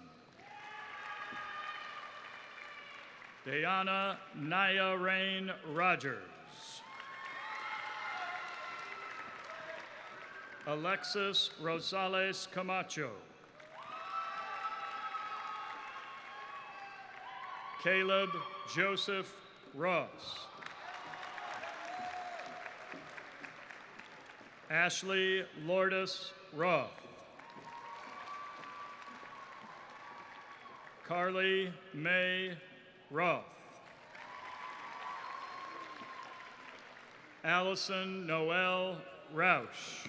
Speaker 5: Diana Naya Rain Rogers. Alexis Rosales Camacho. Caleb Joseph Ross. Ashley Lourdes Roth. Carly May Roth. Allison Noel Roush.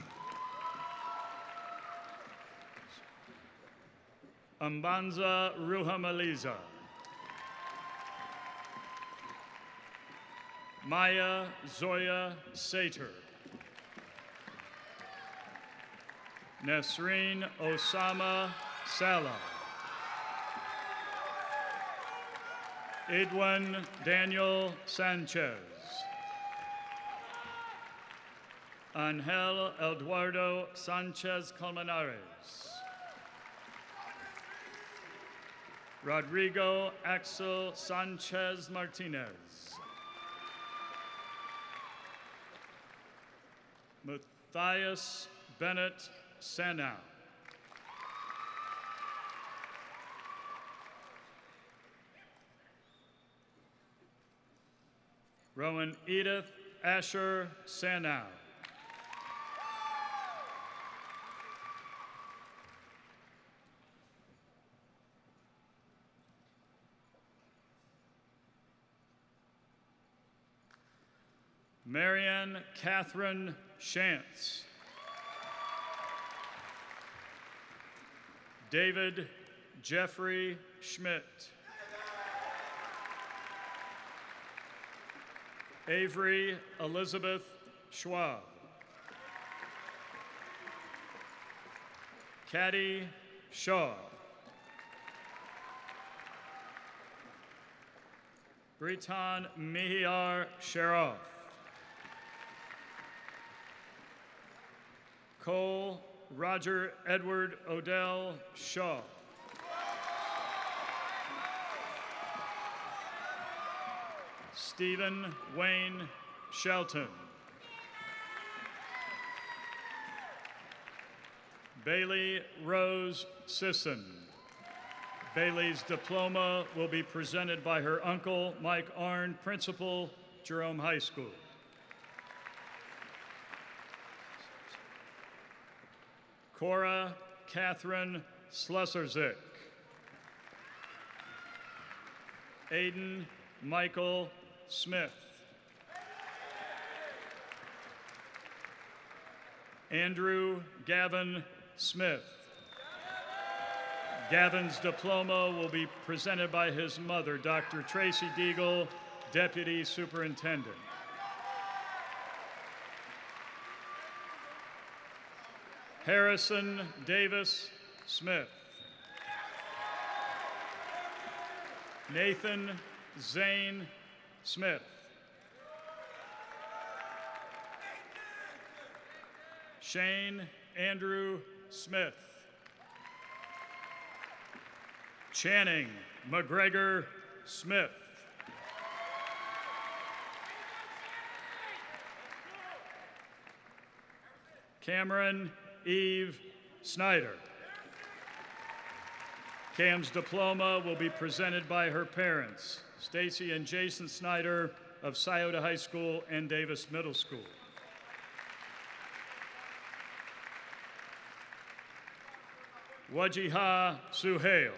Speaker 5: Ambanza Ruhamaliza. Maya Zoya Sater. Nasreen Osama Salah. Edwin Daniel Sanchez. Angel Eduardo Sanchez Colmenares. Rodrigo Axel Sanchez Martinez. Matthias Bennett Sanau. Rowan Edith Asher Sanau. Marianne Catherine Shantz. David Jeffrey Schmidt. Avery Elizabeth Schwab. Caddy Shaw. Britan Mihiyar Sheriff. Cole Roger Edward Odell Shaw. Stephen Wayne Shelton. Bailey Rose Sisson. Bailey's diploma will be presented by her uncle, Mike Arnn, principal, Jerome High School. Cora Catherine Slusserzik. Aiden Michael Smith. Andrew Gavin Smith. Gavin's diploma will be presented by his mother, Dr. Tracy Deagle, Deputy Superintendent. Harrison Davis Smith. Nathan Zane Smith. Shane Andrew Smith. Channing McGregor Smith. Cameron Eve Snyder. Cam's diploma will be presented by her parents, Stacy and Jason Snyder of Scioto High School and Davis Middle School. Wajiha Suhail.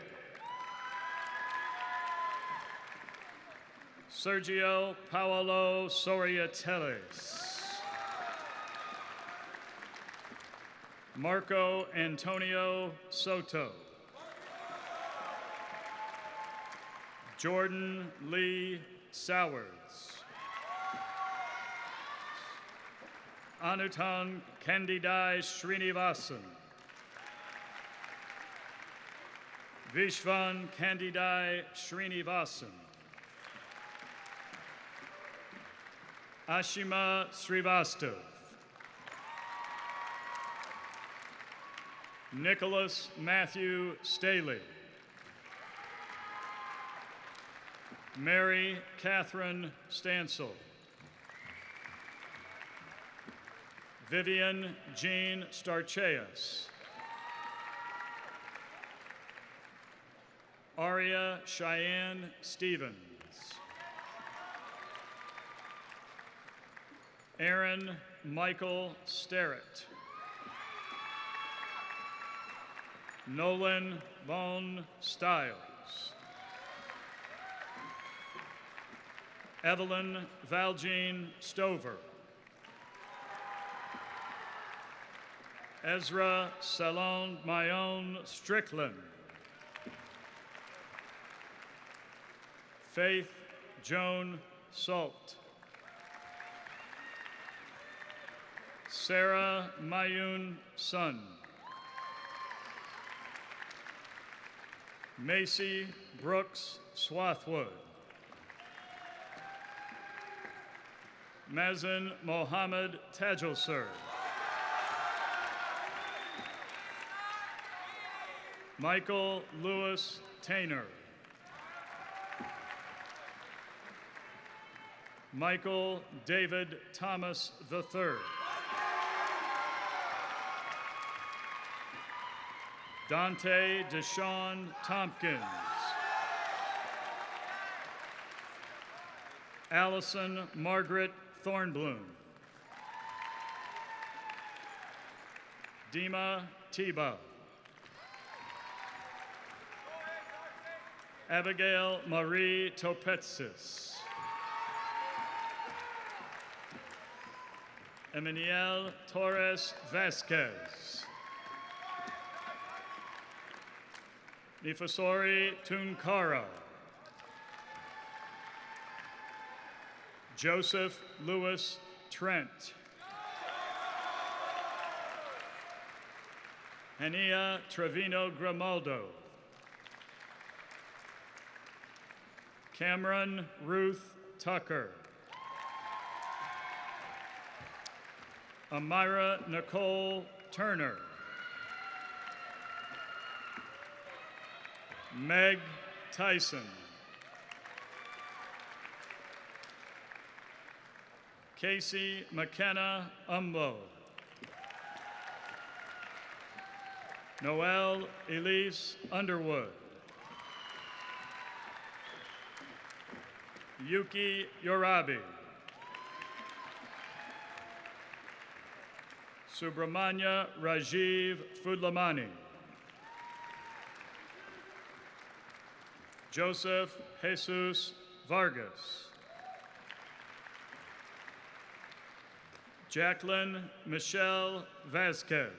Speaker 5: Sergio Paolo Soriateles. Marco Antonio Soto. Jordan Lee Sowards. Anutan Candidai Srinivasan. Vishwan Candidai Srinivasan. Ashima Srivastav. Nicholas Matthew Staley. Mary Catherine Stansel. Vivian Jean Starcheas. Aria Cheyenne Stevens. Aaron Michael Sterrett. Nolan Von Stiles. Evelyn Valjean Stover. Ezra Salon Mayon Strickland. Faith Joan Salt. Sarah Mayun Sun. Macy Brooks Swathwood. Mazen Mohammed Tajulsur. Michael Lewis Tainer. Michael David Thomas III. Dante Deshawn Tompkins. Allison Margaret Thornbloom. Dima Tebow. Abigail Marie Topetsis. Emmanuel Torres Vasquez. Nifasori Tunkara. Joseph Lewis Trent. Hania Trevino Grimaldo. Cameron Ruth Tucker. Amira Nicole Turner. Meg Tyson. Casey McKenna Umbo. Noelle Elise Underwood. Yuki Yorabi. Subramanya Rajiv Fudlamani. Joseph Jesus Vargas. Jacqueline Michelle Vasquez.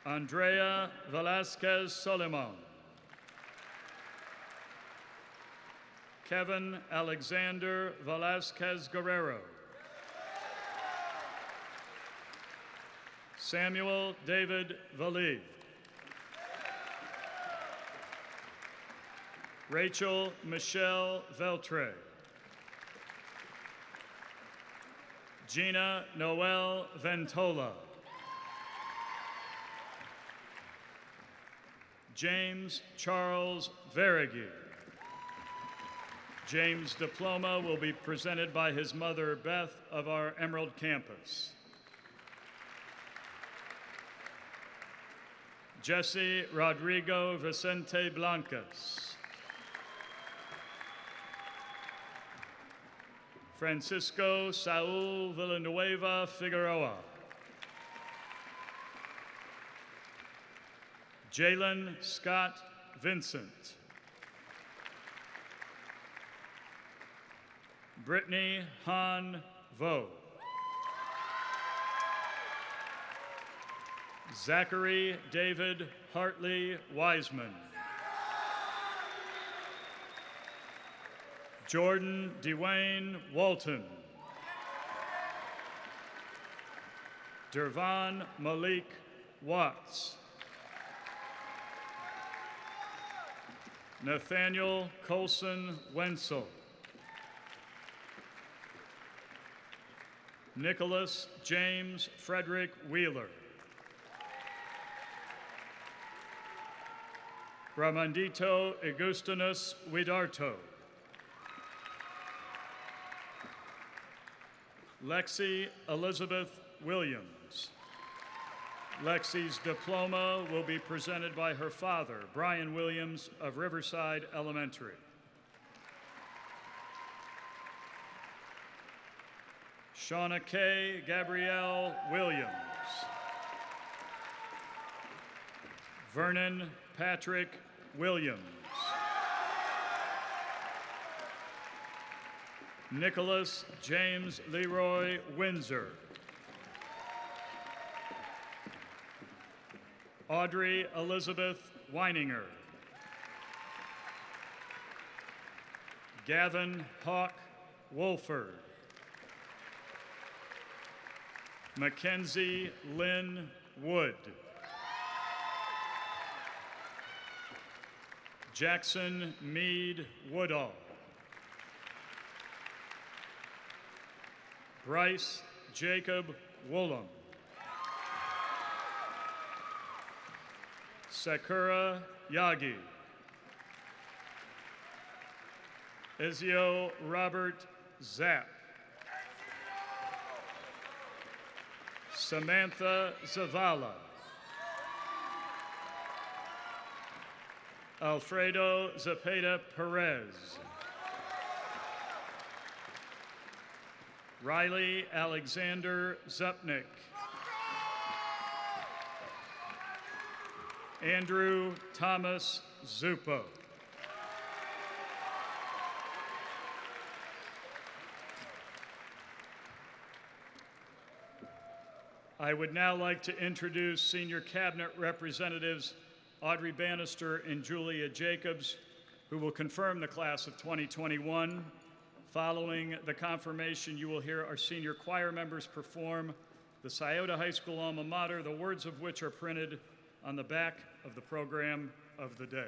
Speaker 5: Andrea Velasquez Solimon. Kevin Alexander Velasquez Guerrero. Samuel David Vallee. Rachel Michelle Veltre. Gina Noel Ventola. James Charles Verigi. James' diploma will be presented by his mother, Beth, of our Emerald campus. Jesse Rodrigo Vicente Blancas. Francisco Saul Villanueva Figueroa. Jalen Scott Vincent. Brittany Han Vo. Zachary David Hartley Wiseman. Jordan Dwayne Walton. Dervon Malik Watts. Nathaniel Colson Wenzel. Nicholas James Frederick Wheeler. Ramandito Augustinus Widarto. Lexi Elizabeth Williams. Lexi's diploma will be presented by her father, Brian Williams of Riverside Elementary. Shauna K. Gabrielle Williams. Vernon Patrick Williams. Nicholas James Leroy Windsor. Audrey Elizabeth Weininger. Gavin Hawk Wolford. Mackenzie Lynn Wood. Jackson Meade Woodall. Bryce Jacob Woolham. Sakura Yagi. Ezio Robert Zapp. Samantha Zavala. Alfredo Zapata Perez. Riley Alexander Zupnik. Andrew Thomas Zupo. I would now like to introduce Senior Cabinet Representatives Audrey Bannister and Julia Jacobs, who will confirm the class of 2021. Following the confirmation, you will hear our senior choir members perform the Scioto High School alma mater, the words of which are printed on the back of the program of the day.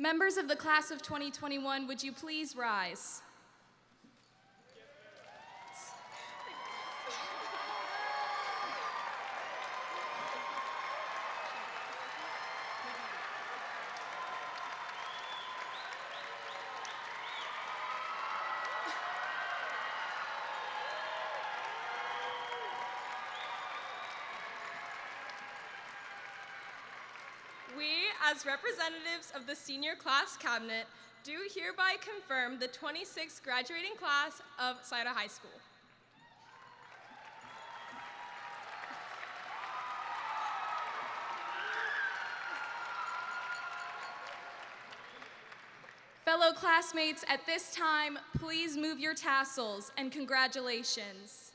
Speaker 6: Members of the class of 2021, would you please rise? We, as representatives of the senior class cabinet, do hereby confirm the 26th graduating class of Scioto High School. Fellow classmates, at this time, please move your tassels and congratulations.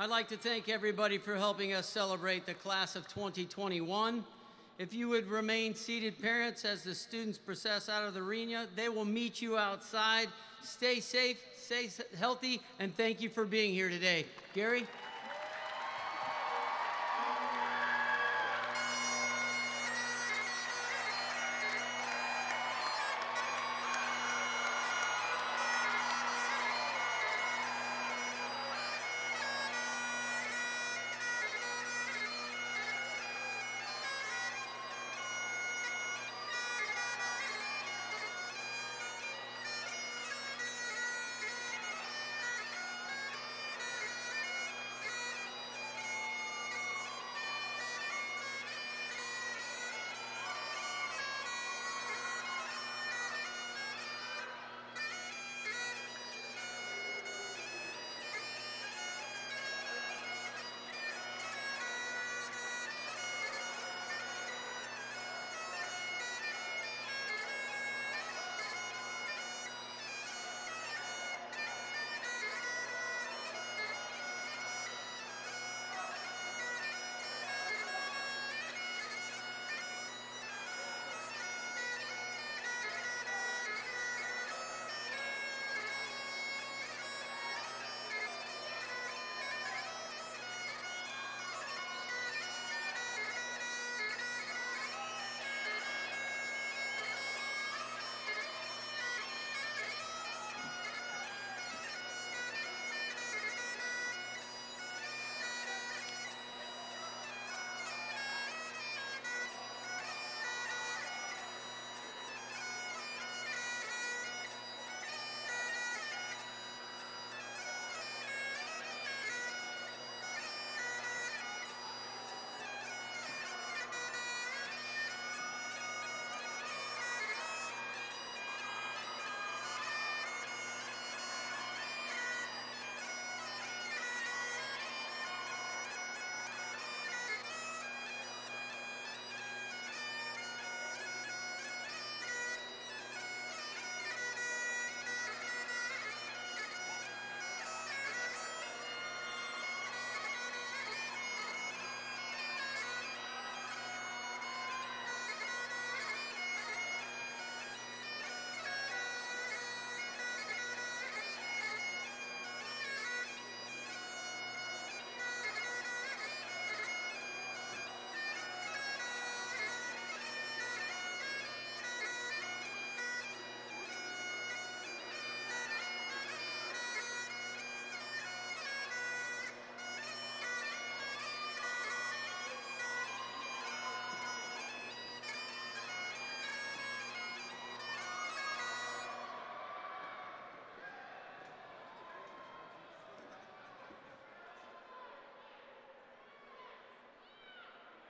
Speaker 1: I'd like to thank everybody for helping us celebrate the class of 2021. If you would remain seated, parents, as the students process out of the arena, they will meet you outside. Stay safe, stay healthy, and thank you for being here today. Gary?